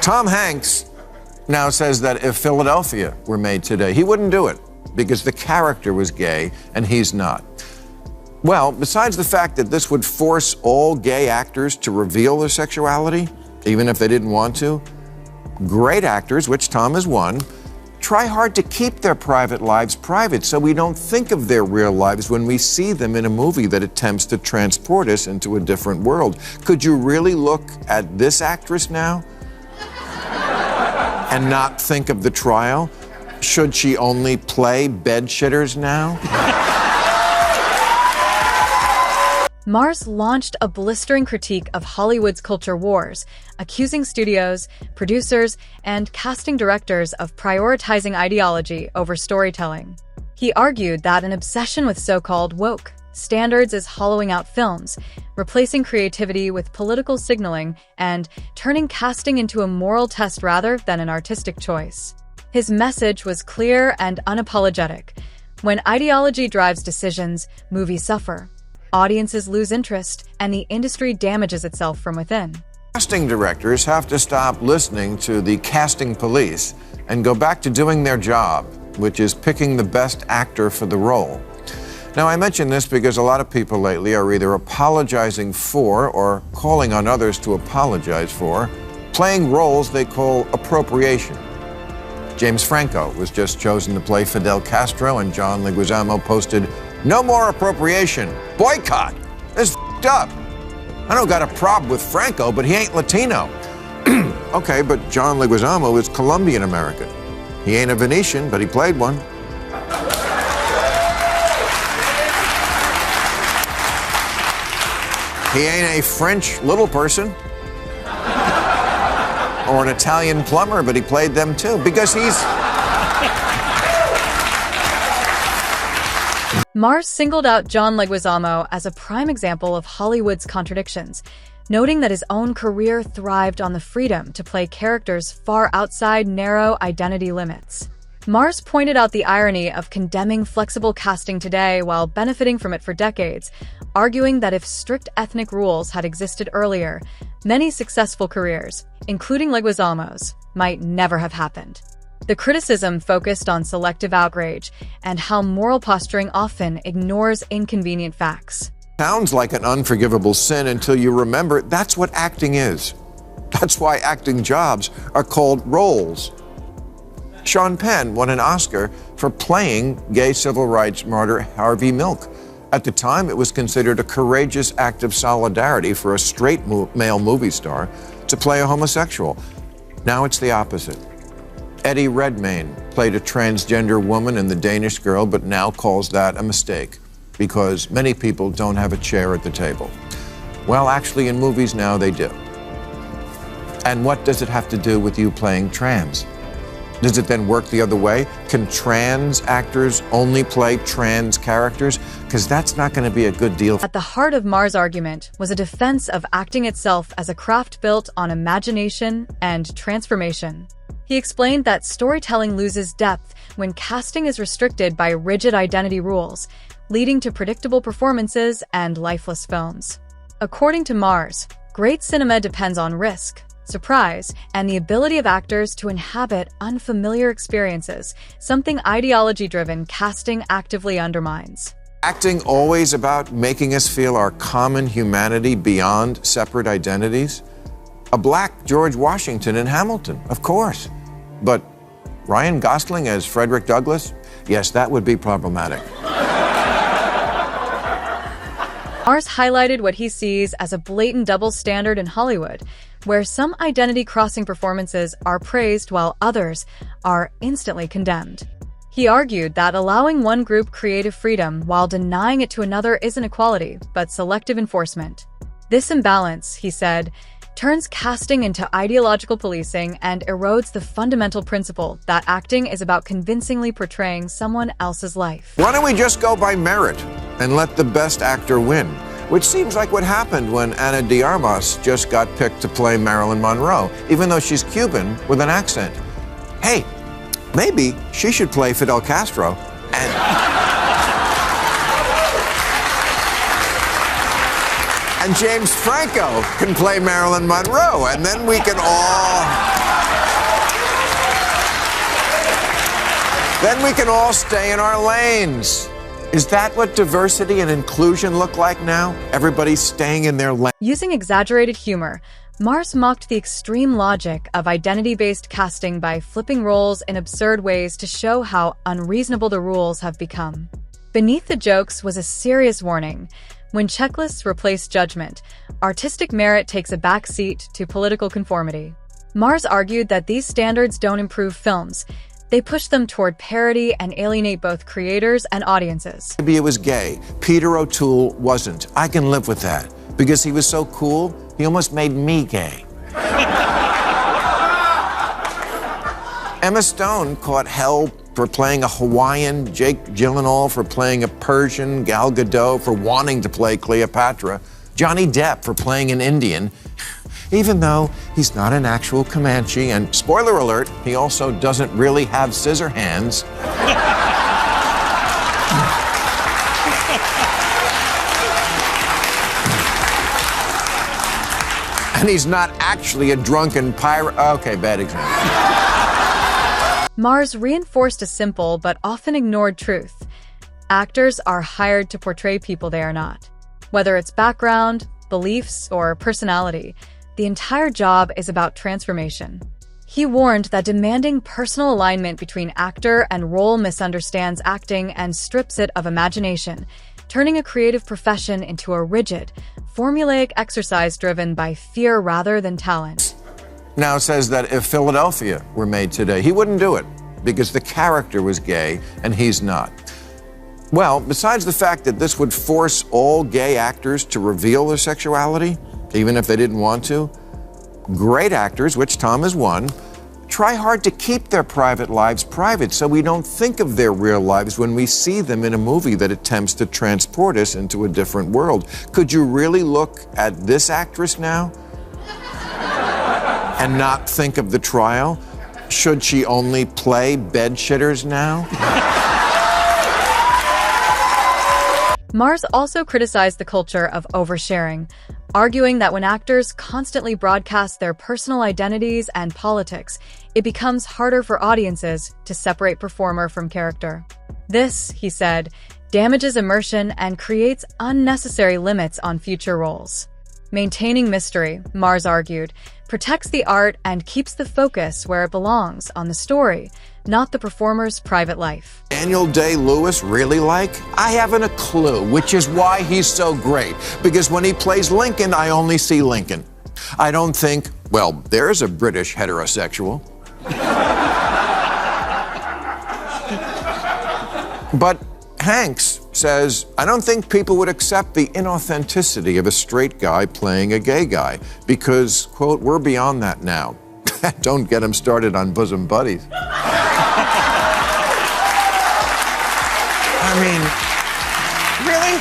Tom Hanks now says that if Philadelphia were made today, he wouldn't do it because the character was gay and he's not. Well, besides the fact that this would force all gay actors to reveal their sexuality, even if they didn't want to, great actors, which Tom is one, try hard to keep their private lives private so we don't think of their real lives when we see them in a movie that attempts to transport us into a different world. Could you really look at this actress now and not think of the trial? Should she only play bedshitters now? Maher's launched a blistering critique of Hollywood's culture wars, accusing studios, producers, and casting directors of prioritizing ideology over storytelling. He argued that an obsession with so-called woke standards is hollowing out films, replacing creativity with political signaling, and turning casting into a moral test rather than an artistic choice. His message was clear and unapologetic. When ideology drives decisions, movies suffer. Audiences lose interest, and the industry damages itself from within. Casting directors have to stop listening to the casting police and go back to doing their job, which is picking the best actor for the role. Now, I mention this because a lot of people lately are either apologizing for or calling on others to apologize for playing roles they call appropriation. James Franco was just chosen to play Fidel Castro, and John Leguizamo posted, "No more appropriation. Boycott. This is f***ed up. I don't got a problem with Franco, but he ain't Latino." Okay, but John Leguizamo is Colombian American. He ain't a Venetian, but he played one. He ain't a French little person or an Italian plumber, but he played them too because he's... Maher singled out John Leguizamo as a prime example of Hollywood's contradictions, noting that his own career thrived on the freedom to play characters far outside narrow identity limits. Maher pointed out the irony of condemning flexible casting today while benefiting from it for decades, arguing that if strict ethnic rules had existed earlier, many successful careers, including Leguizamo's, might never have happened. The criticism focused on selective outrage and how moral posturing often ignores inconvenient facts. Sounds like an unforgivable sin until you remember that's what acting is. That's why acting jobs are called roles. Sean Penn won an Oscar for playing gay civil rights martyr Harvey Milk. At the time, it was considered a courageous act of solidarity for a straight male movie star to play a homosexual. Now it's the opposite. Eddie Redmayne played a transgender woman in The Danish Girl, but now calls that a mistake because many people don't have a chair at the table. Well, actually, in movies now they do. And what does it have to do with you playing trans? Does it then work the other way? Can trans actors only play trans characters? Because that's not going to be a good deal. At the heart of Maher's argument was a defense of acting itself as a craft built on imagination and transformation. He explained that storytelling loses depth when casting is restricted by rigid identity rules, leading to predictable performances and lifeless films. According to Maher, great cinema depends on risk, surprise, and the ability of actors to inhabit unfamiliar experiences, something ideology-driven casting actively undermines. Acting always about making us feel our common humanity beyond separate identities? A black George Washington in Hamilton, of course. But Ryan Gosling as Frederick Douglass? Yes, that would be problematic. Maher highlighted what he sees as a blatant double standard in Hollywood, where some identity-crossing performances are praised while others are instantly condemned. He argued that allowing one group creative freedom while denying it to another isn't equality, but selective enforcement. This imbalance, he said, turns casting into ideological policing and erodes the fundamental principle that acting is about convincingly portraying someone else's life. Why don't we just go by merit and let the best actor win? Which seems like what happened when Ana de Armas just got picked to play Marilyn Monroe, even though she's Cuban with an accent. Hey, maybe she should play Fidel Castro and James Franco can play Marilyn Monroe, and then we can all Then we can all stay in our lanes. Is that what diversity and inclusion look like now? Everybody staying in their lane? Using exaggerated humor, Maher mocked the extreme logic of identity-based casting by flipping roles in absurd ways to show how unreasonable the rules have become. Beneath the jokes was a serious warning. When checklists replace judgment, artistic merit takes a backseat to political conformity. Maher argued that these standards don't improve films. They push them toward parody and alienate both creators and audiences. Maybe it was gay. Peter O'Toole wasn't. I can live with that. Because he was so cool, he almost made me gay. Emma Stone caught hell for playing a Hawaiian, Jake Gyllenhaal for playing a Persian, Gal Gadot for wanting to play Cleopatra, Johnny Depp for playing an Indian, even though he's not an actual Comanche, and spoiler alert, he also doesn't really have scissor hands. And he's not actually a drunken pirate. Okay, bad example. Maher reinforced a simple but often ignored truth. Actors are hired to portray people they are not. Whether it's background, beliefs, or personality, the entire job is about transformation. He warned that demanding personal alignment between actor and role misunderstands acting and strips it of imagination, turning a creative profession into a rigid, formulaic exercise driven by fear rather than talent. Now it says that if Philadelphia were made today, he wouldn't do it because the character was gay and he's not. Well, besides the fact that this would force all gay actors to reveal their sexuality, even if they didn't want to, great actors, which Tom is one, try hard to keep their private lives private so we don't think of their real lives when we see them in a movie that attempts to transport us into a different world. Could you really look at this actress now and not think of the trial? Should she only play bed shitters now? Maher also criticized the culture of oversharing, arguing that when actors constantly broadcast their personal identities and politics, it becomes harder for audiences to separate performer from character. This, he said, damages immersion and creates unnecessary limits on future roles. Maintaining mystery, Maher argued, protects the art and keeps the focus where it belongs, on the story, not the performer's private life. Daniel Day-Lewis really like? I haven't a clue, which is why he's so great. Because when he plays Lincoln, I only see Lincoln. I don't think, well, there's a British heterosexual. But Hanks says, I don't think people would accept the inauthenticity of a straight guy playing a gay guy because, quote, we're beyond that now. Don't get him started on bosom buddies. I mean, really?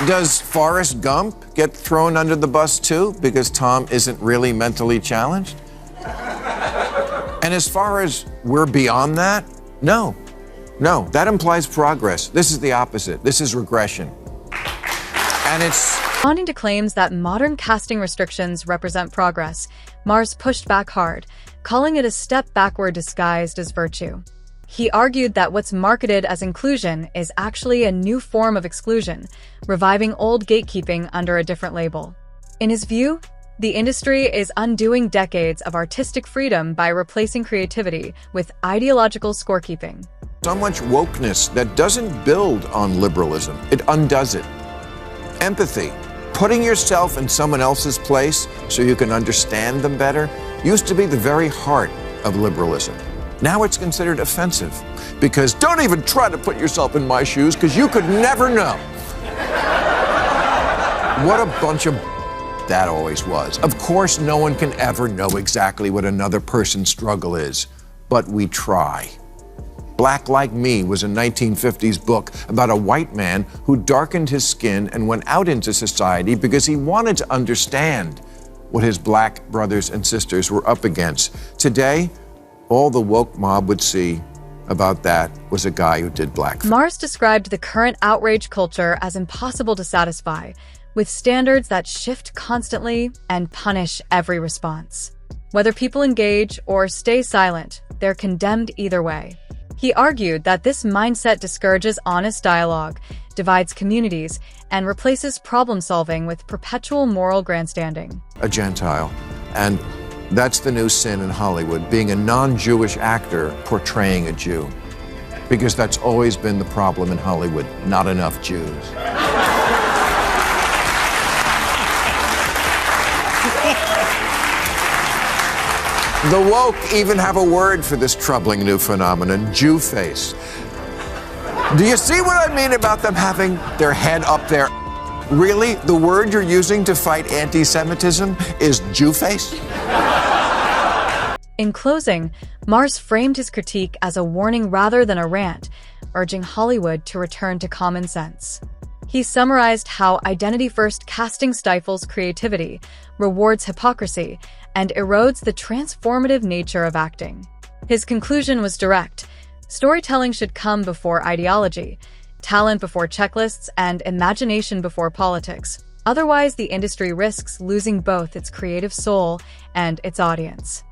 Does Forrest Gump get thrown under the bus too because Tom isn't really mentally challenged? And as far as we're beyond that, no. No, that implies progress. This is the opposite. This is regression. And it's... Responding to claims that modern casting restrictions represent progress, Maher pushed back hard, calling it a step backward disguised as virtue. He argued that what's marketed as inclusion is actually a new form of exclusion, reviving old gatekeeping under a different label. In his view, the industry is undoing decades of artistic freedom by replacing creativity with ideological scorekeeping. So much wokeness that doesn't build on liberalism. It undoes it. Empathy, putting yourself in someone else's place so you can understand them better, used to be the very heart of liberalism. Now it's considered offensive because don't even try to put yourself in my shoes because you could never know. What a bunch of that always was. Of course, no one can ever know exactly what another person's struggle is, but we try. Black Like Me was a 1950s book about a white man who darkened his skin and went out into society because he wanted to understand what his black brothers and sisters were up against. Today, all the woke mob would see about that was a guy who did blackface. Maher described the current outrage culture as impossible to satisfy, with standards that shift constantly and punish every response. Whether people engage or stay silent, they're condemned either way. He argued that this mindset discourages honest dialogue, divides communities, and replaces problem-solving with perpetual moral grandstanding. A Gentile. And that's the new sin in Hollywood, being a non-Jewish actor portraying a Jew. Because that's always been the problem in Hollywood, not enough Jews. The woke even have a word for this troubling new phenomenon, Jew face. Do you see what I mean about them having their head up there? Really? The word you're using to fight anti-Semitism is Jew face? In closing, Maher framed his critique as a warning rather than a rant, urging Hollywood to return to common sense. He summarized how identity-first casting stifles creativity, rewards hypocrisy, and erodes the transformative nature of acting. His conclusion was direct. Storytelling should come before ideology, talent before checklists, and imagination before politics. Otherwise, the industry risks losing both its creative soul and its audience.